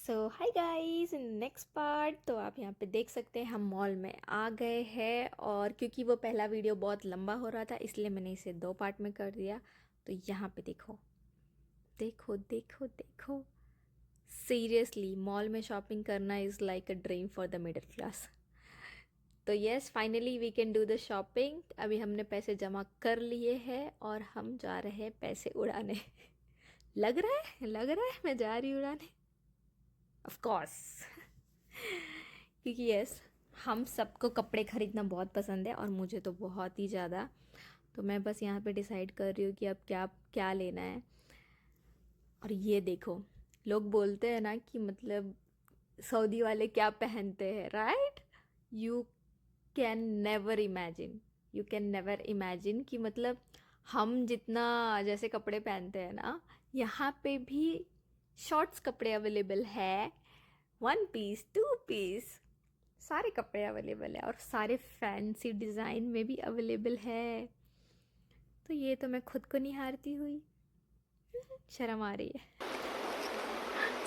So hi guys, in next part तो आप यहाँ पे देख सकते हैं हम मॉल में आ गए हैं। और क्योंकि वो पहला वीडियो बहुत लंबा हो रहा था इसलिए मैंने इसे 2 पार्ट में कर दिया। तो यहाँ पे देखो देखो देखो देखो, सीरियसली मॉल में शॉपिंग करना is like a dream for the middle class. तो yes, finally we can do the shopping. अभी हमने पैसे जमा कर लिए हैं और हम जा रहे हैं पैसे उड़ाने। लग रहा है मैं जा रही हूँ उड़ाने। Of course. क्योंकि यस, हम सबको कपड़े खरीदना बहुत पसंद है और मुझे तो बहुत ही ज़्यादा। तो मैं बस यहाँ पे डिसाइड कर रही हूँ कि अब क्या क्या लेना है। और ये देखो, लोग बोलते हैं ना कि मतलब सऊदी वाले क्या पहनते हैं, right? You can never imagine, you can never imagine कि मतलब हम जितना जैसे कपड़े पहनते हैं ना, यहाँ पे भी शॉर्ट्स कपड़े अवेलेबल है। 1 पीस 2 पीस सारे कपड़े अवेलेबल है और सारे फैंसी डिज़ाइन में भी अवेलेबल है। तो ये तो मैं खुद को नहीं हारती हुई। शर्म आ रही है।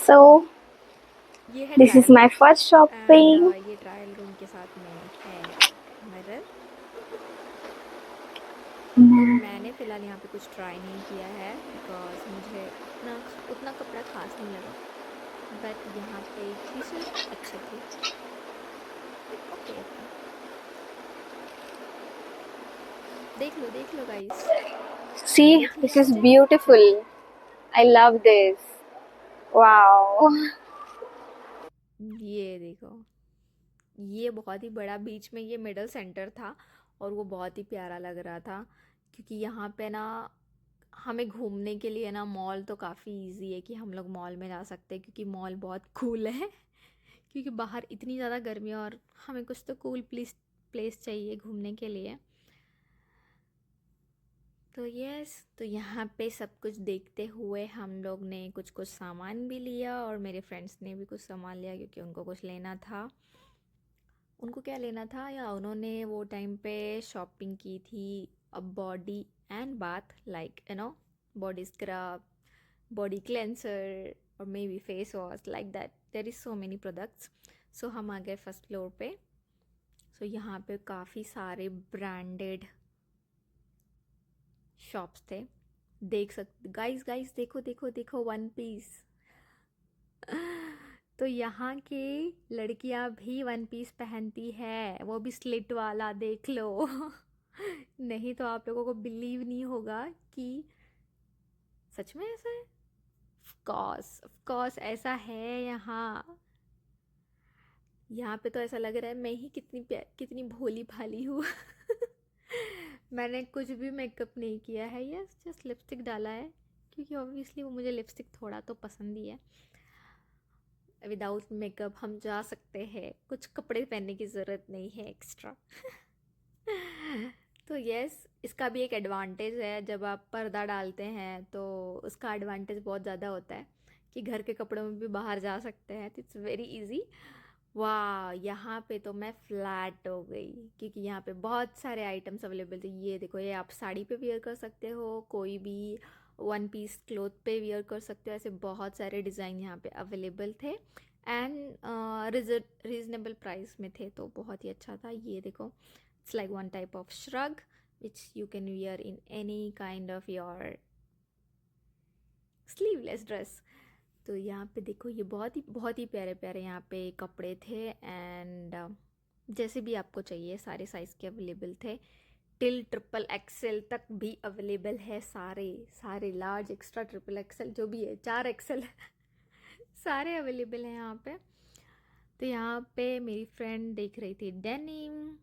So, ये है this is trial my room. first and shopping. ये ट्रायल रूम के साथ में है मिरर। तो मैंने फ़िलहाल यहाँ पे कुछ ट्राई नहीं किया है बिकॉज मुझे उतना कपड़ा खास नहीं लगा। बट यहाँ पे पीसेस अच्छे थे, ओके थे। देख लो गाइस, See, देख लिया this is मुझे। beautiful. I love this. Wow. ये देखो, ये बहुत ही बड़ा बीच में ये मिडल सेंटर था और वो बहुत ही प्यारा लग रहा था। क्योंकि यहाँ पे ना हमें घूमने के लिए ना मॉल तो काफ़ी इजी है कि हम लोग मॉल में जा सकते हैं क्योंकि मॉल बहुत कूल है। क्योंकि बाहर इतनी ज़्यादा गर्मी है और हमें कुछ तो कूल प्लेस प्लेस चाहिए घूमने के लिए। तो यस, तो यहाँ पे सब कुछ देखते हुए हम लोग ने कुछ कुछ सामान भी लिया और मेरे फ्रेंड्स ने भी कुछ सामान लिया क्योंकि उनको कुछ लेना था। उनको क्या लेना था, या उन्होंने वो टाइम पे शॉपिंग की थी a body and bath, like body scrub, body cleanser और maybe face wash, like that there is so many products. So हम आ गए फर्स्ट फ्लोर पे। सो यहाँ पे काफ़ी सारे ब्रांडेड शॉप्स थे। देख सकते गाइस, देखो देखो देखो, 1 पीस। तो यहाँ की लड़कियां भी 1 पीस पहनती है, वो भी स्लिट वाला, देख लो। नहीं तो आप लोगों को बिलीव नहीं होगा कि सच में ऐसा है। ऑफ कोर्स ऐसा है यहाँ। यहाँ पे तो ऐसा लग रहा है मैं ही कितनी भोली भाली हूँ। मैंने कुछ भी मेकअप नहीं किया है, यस जस्ट लिपस्टिक डाला है क्योंकि ऑब्वियसली वो मुझे लिपस्टिक थोड़ा तो पसंद ही है। विदाउट मेकअप हम जा सकते हैं, कुछ कपड़े पहनने की ज़रूरत नहीं है एक्स्ट्रा। तो यस, इसका भी एक एडवांटेज है, जब आप पर्दा डालते हैं तो उसका एडवांटेज बहुत ज़्यादा होता है कि घर के कपड़ों में भी बाहर जा सकते हैं। तो इट्स वेरी इजी। वाह, यहाँ पे तो मैं फ्लैट हो गई क्योंकि यहाँ पे बहुत सारे आइटम्स अवेलेबल थे। ये देखो, ये आप साड़ी पे वियर कर सकते हो, कोई भी 1 पीस क्लोथ पे वियर कर सकते हो। ऐसे बहुत सारे डिज़ाइन यहाँ पे अवेलेबल थे एंड रीजनेबल प्राइस में थे, तो बहुत ही अच्छा था। ये देखो, it's like one type of shrug which you can wear in any kind of your sleeveless dress. तो यहाँ पे देखो, ये बहुत ही प्यारे प्यारे यहाँ पे कपड़े थे एंड जैसे भी आपको चाहिए सारे साइज़ के अवेलेबल थे। टिल XXL तक भी अवेलेबल है, सारे सारे लार्ज एक्स्ट्रा XXL जो भी है, 4 XL सारे अवेलेबल हैं यहाँ पे। तो यहाँ पे मेरी फ्रेंड देख रही थी डेनिम।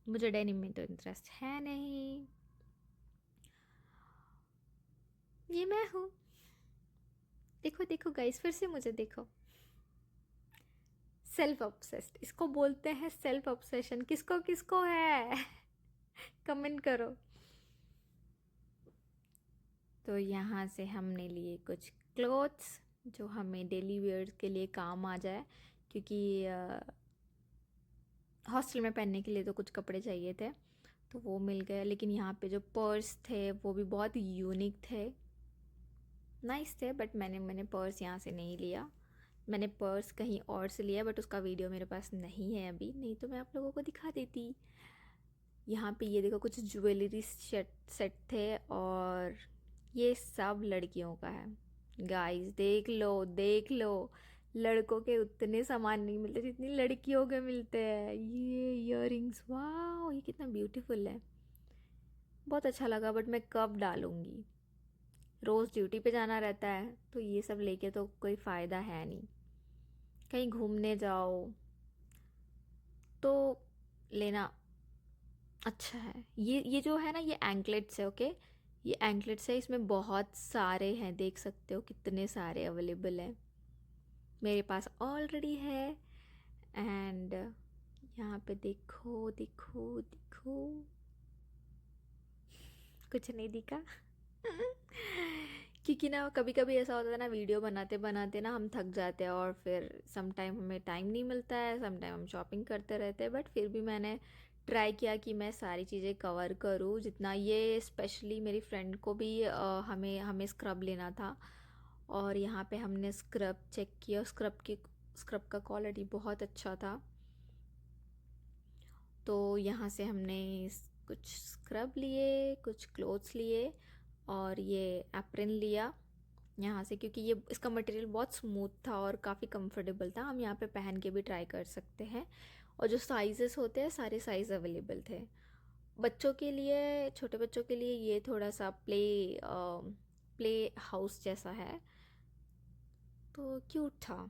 मुझे डेनिम में तो इंटरेस्ट है नहीं। ये मैं हूँ। देखो देखो गाइस, फिर से मुझे देखो। सेल्फ ऑब्सेस्ड इसको बोलते हैं, सेल्फ ऑब्सेशन। किसको किसको है? कमेंट करो। तो यहाँ से हमने लिए कुछ क्लोथ्स जो हमें डेली वेयर के लिए काम आ जाए, क्योंकि हॉस्टल में पहनने के लिए तो कुछ कपड़े चाहिए थे, तो वो मिल गए। लेकिन यहाँ पे जो पर्स थे वो भी बहुत यूनिक थे, नाइस थे, बट मैंने पर्स यहाँ से नहीं लिया। मैंने पर्स कहीं और से लिया बट उसका वीडियो मेरे पास नहीं है अभी, नहीं तो मैं आप लोगों को दिखा देती। यहाँ पे ये देखो कुछ ज्वेलरी सेट सेट थे और ये सब लड़कियों का है। गाइस देख लो देख लो, लड़कों के उतने सामान नहीं मिलते जितनी लड़कियों के मिलते हैं। ये इयररिंग्स, वाह ये कितना ब्यूटीफुल है, बहुत अच्छा लगा बट मैं कब डालूंगी, रोज़ ड्यूटी पे जाना रहता है तो ये सब लेके तो कोई फ़ायदा है नहीं। कहीं घूमने जाओ तो लेना अच्छा है। ये जो है ना, ये एंकलेट्स है, ओके। ये एंकलेट्स है, इसमें बहुत सारे हैं, देख सकते हो कितने सारे अवेलेबल हैं, मेरे पास ऑलरेडी है। एंड यहाँ पे देखो देखो देखो, कुछ नहीं दिखा क्योंकि ना कभी कभी ऐसा होता है ना, वीडियो बनाते बनाते ना हम थक जाते हैं और फिर सम टाइम हमें टाइम नहीं मिलता है, सम टाइम हम शॉपिंग करते रहते हैं, बट फिर भी मैंने ट्राई किया कि मैं सारी चीज़ें कवर करूँ जितना। ये स्पेशली मेरी फ्रेंड को भी हमें हमें स्क्रब लेना था और यहाँ पे हमने स्क्रब चेक किया, स्क्रब का क्वालिटी बहुत अच्छा था। तो यहाँ से हमने कुछ स्क्रब लिए, कुछ क्लोथ्स लिए और ये एप्रन लिया यहाँ से, क्योंकि ये इसका मटेरियल बहुत स्मूथ था और काफ़ी कंफर्टेबल था। हम यहाँ पे पहन के भी ट्राई कर सकते हैं और जो साइजेस होते हैं सारे साइज़ अवेलेबल थे। बच्चों के लिए, छोटे बच्चों के लिए ये थोड़ा सा प्ले हाउस जैसा है, तो क्यूट था,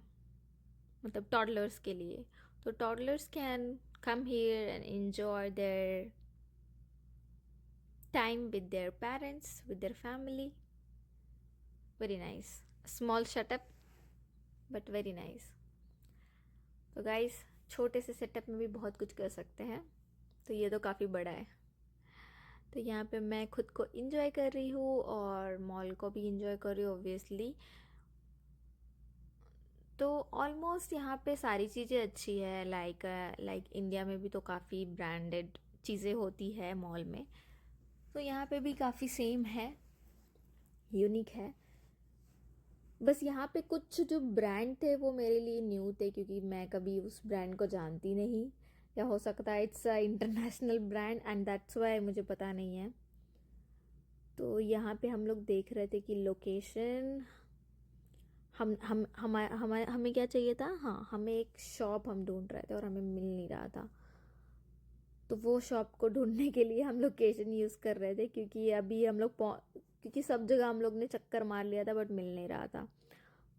मतलब टॉडलर्स के लिए। तो toddlers can come here and enjoy their time with their parents, with their family. Very nice. Small setup, but very nice. तो गाइस, छोटे से सेटअप में भी बहुत कुछ कर सकते हैं, तो ये तो काफ़ी बड़ा है। तो यहाँ पे मैं खुद को इंजॉय कर रही हूँ और मॉल को भी इंजॉय कर रही हूँ ऑब्वियसली। तो ऑलमोस्ट यहाँ पे सारी चीज़ें अच्छी है, लाइक इंडिया में भी तो काफ़ी ब्रांडेड चीज़ें होती है मॉल में, तो यहाँ पे भी काफ़ी सेम है, यूनिक है। बस यहाँ पे कुछ जो ब्रांड थे वो मेरे लिए न्यू थे, क्योंकि मैं कभी उस ब्रांड को जानती नहीं, या हो सकता है it's a international brand and that's why मुझे पता नहीं है। तो यहाँ पे हम लोग देख रहे थे कि लोकेशन, हमें क्या चाहिए था, हाँ हमें एक शॉप हम ढूंढ रहे थे और हमें मिल नहीं रहा था। तो वो शॉप को ढूंढने के लिए हम लोकेशन यूज़ कर रहे थे, क्योंकि अभी हम लोग क्योंकि सब जगह हम लोग ने चक्कर मार लिया था बट मिल नहीं रहा था।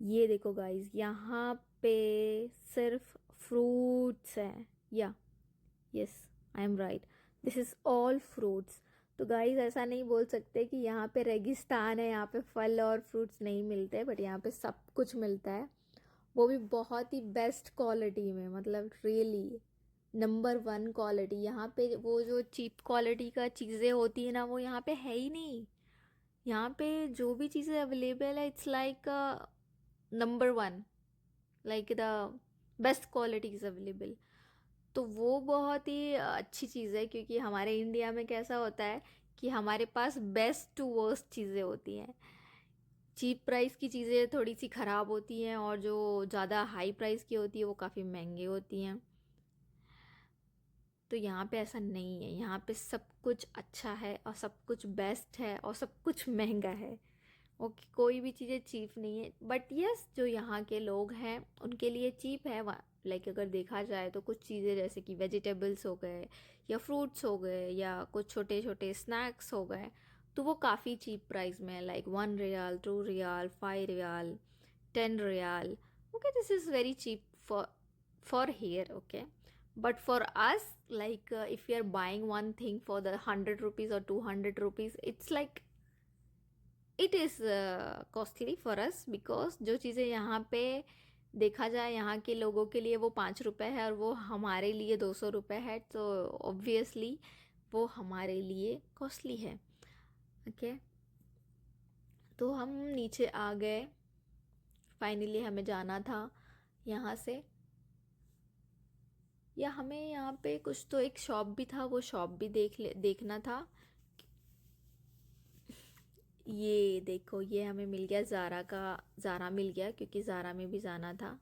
ये देखो गाइस, यहाँ पे सिर्फ फ्रूट्स हैं, या yes I am right, this is all fruits. तो गाइस ऐसा नहीं बोल सकते कि यहाँ पे रेगिस्तान है, यहाँ पे फल और फ्रूट्स नहीं मिलते, बट यहाँ पे सब कुछ मिलता है, वो भी बहुत ही बेस्ट क्वालिटी में, मतलब रियली नंबर वन क्वालिटी। यहाँ पे वो जो चीप क्वालिटी का चीज़ें होती है ना, वो यहाँ पे है ही नहीं। यहाँ पे जो भी चीज़ें अवेलेबल है it's like number one, like the best quality is available. तो वो बहुत ही अच्छी चीज़ है, क्योंकि हमारे इंडिया में कैसा होता है कि हमारे पास बेस्ट टू वर्स्ट चीज़ें होती हैं। चीप प्राइस की चीज़ें थोड़ी सी ख़राब होती हैं और जो ज़्यादा हाई प्राइस की होती है वो काफ़ी महंगी होती हैं। तो यहाँ पे ऐसा नहीं है, यहाँ पे सब कुछ अच्छा है और सब कुछ बेस्ट है और सब कुछ महंगा है। ओके, कोई भी चीज़ें चीप नहीं है, बट यस जो यहाँ के लोग हैं उनके लिए चीप है। लाइक अगर देखा जाए तो कुछ चीज़ें जैसे कि वेजिटेबल्स हो गए या फ्रूट्स हो गए या कुछ छोटे छोटे स्नैक्स हो गए, तो वो काफ़ी चीप प्राइस में है, like 1 riyal, 2 riyal, 5 riyal, 10 riyal. Okay, this is very cheap for here, okay. But for us, like if we are buying one thing for the 100 rupees or 200 rupees, it's like it is costly for us, because जो चीज़ें यहाँ पे देखा जाए यहाँ के लोगों के लिए वो 5 रुपए है और वो हमारे लिए 200 रुपए है, तो ऑब्वियसली वो हमारे लिए कॉस्टली है। ओके, तो हम नीचे आ गए, फाइनली हमें जाना था यहाँ से, या हमें यहाँ पे कुछ तो एक शॉप भी था, वो शॉप भी देखना था। ये देखो, ये हमें मिल गया ज़ारा का, ज़ारा मिल गया क्योंकि ज़ारा में भी जाना था।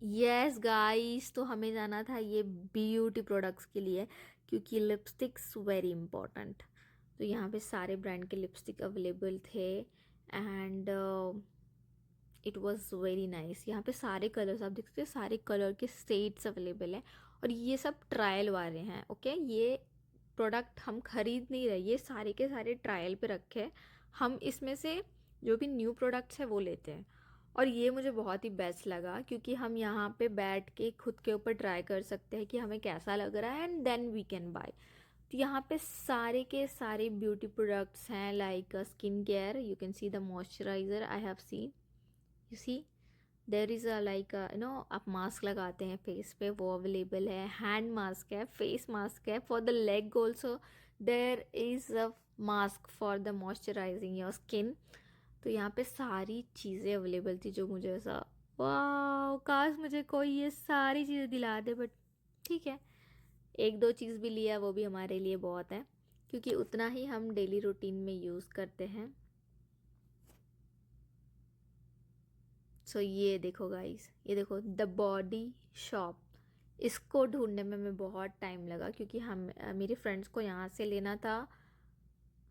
यस गाइस, तो हमें जाना था ये ब्यूटी प्रोडक्ट्स के लिए क्योंकि लिपस्टिक्स वेरी इंपॉर्टेंट। तो यहाँ पे सारे ब्रांड के लिपस्टिक अवेलेबल थे and it was very nice. यहाँ पे सारे कलर्स आप देख सकते हो, सारे कलर के शेड्स अवेलेबल हैं और ये सब ट्रायल वाले हैं। ओके, ये प्रोडक्ट हम खरीद नहीं रहे, ये सारे के सारे ट्रायल पे रखे हैं। हम इसमें से जो भी न्यू प्रोडक्ट्स है वो लेते हैं और ये मुझे बहुत ही बेस्ट लगा क्योंकि हम यहाँ पे बैठ के खुद के ऊपर ट्राई कर सकते हैं कि हमें कैसा लग रहा है and then we can buy. तो यहाँ पे सारे के सारे ब्यूटी प्रोडक्ट्स हैं like skin care, you can see the moisturiser I have seen, you see there is a like आप मास्क लगाते हैं फेस पे, वो अवेलेबल है। हैंड मास्क है, फेस मास्क है, for the leg also there is a mask for the moisturising your skin. तो यहाँ पे सारी चीज़ें अवेलेबल थी जो मुझे ऐसा वाह, काश मुझे कोई ये सारी चीज़ें दिला दे, बट ठीक है, एक दो चीज़ भी लिया वो भी हमारे लिए बहुत है क्योंकि उतना ही हम डेली रूटीन में यूज़ करते हैं। सो ये देखो गाइस, ये देखो द बॉडी शॉप, इसको ढूंढने में मैं बहुत टाइम लगा क्योंकि हम मेरे फ्रेंड्स को यहाँ से लेना था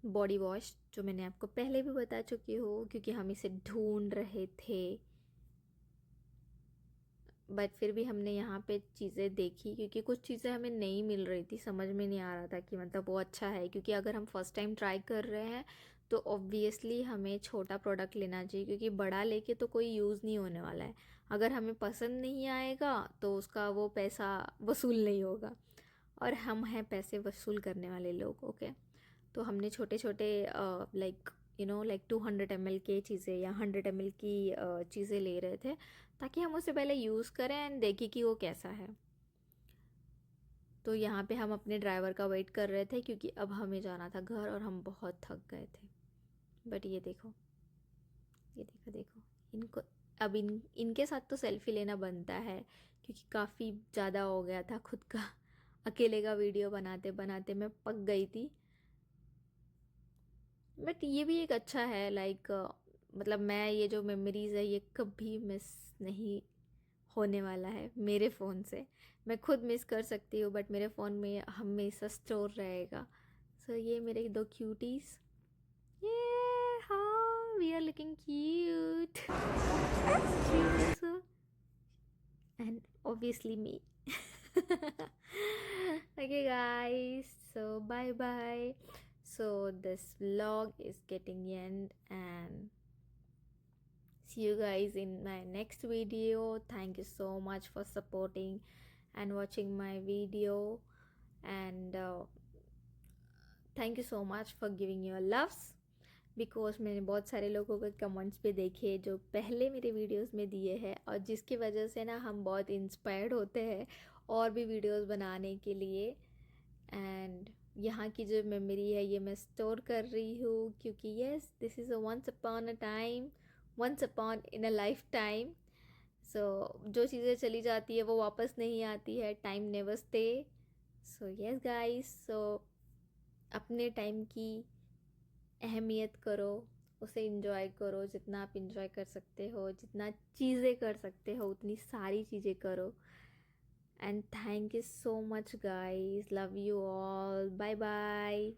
बॉडी वॉश, जो मैंने आपको पहले भी बता चुकी हूँ, क्योंकि हम इसे ढूंढ रहे थे। बट फिर भी हमने यहाँ पे चीज़ें देखी क्योंकि कुछ चीज़ें हमें नहीं मिल रही थी, समझ में नहीं आ रहा था कि मतलब वो अच्छा है, क्योंकि अगर हम फर्स्ट टाइम ट्राई कर रहे हैं तो ऑब्वियसली हमें छोटा प्रोडक्ट लेना चाहिए क्योंकि बड़ा लेके तो कोई यूज़ नहीं होने वाला है। अगर हमें पसंद नहीं आएगा तो उसका वो पैसा वसूल नहीं होगा और हम हैं पैसे वसूल करने वाले लोग। ओके, तो हमने छोटे छोटे लाइक लाइक 200 ml के चीज़ें या 100 ml की चीज़ें ले रहे थे ताकि हम उसे पहले यूज़ करें एंड देखें कि वो कैसा है। तो यहाँ पे हम अपने ड्राइवर का वेट कर रहे थे क्योंकि अब हमें जाना था घर और हम बहुत थक गए थे। बट ये देखो, ये देखो देखो इनको, अब इनके साथ तो सेल्फी लेना बनता है क्योंकि काफ़ी ज़्यादा हो गया था खुद का, अकेले का वीडियो बनाते बनाते मैं पक गई थी। बट ये भी एक अच्छा है लाइक मतलब मैं ये जो मेमोरीज़ है ये कभी मिस नहीं होने वाला है मेरे फ़ोन से। मैं खुद मिस कर सकती हूँ बट मेरे फ़ोन में हमेशा स्टोर रहेगा। सो ये मेरे दो क्यूटीज़, ये हाँ we are looking cute and obviously me. Okay guys, so bye bye. So this vlog is getting end and see you guys in my next video. Thank you so much for supporting and watching my video and thank you so much for giving your loves because मैंने बहुत सारे लोगों के comments पे देखे जो पहले मेरे वीडियोस में दिए हैं और जिसकी वजह से ना हम बहुत इंस्पायर्ड होते हैं और भी वीडियोस बनाने के लिए। एंड यहाँ की जो मेमोरी है ये मैं स्टोर कर रही हूँ क्योंकि yes this is a once upon a time, once upon in a life time. So जो चीज़ें चली जाती है वो वापस नहीं आती है, time never stay. So yes guys, so अपने टाइम की अहमियत करो, उसे इंजॉय करो, जितना आप इंजॉय कर सकते हो, जितना चीज़ें कर सकते हो उतनी सारी चीज़ें करो। And thank you so much guys, love you all, bye bye.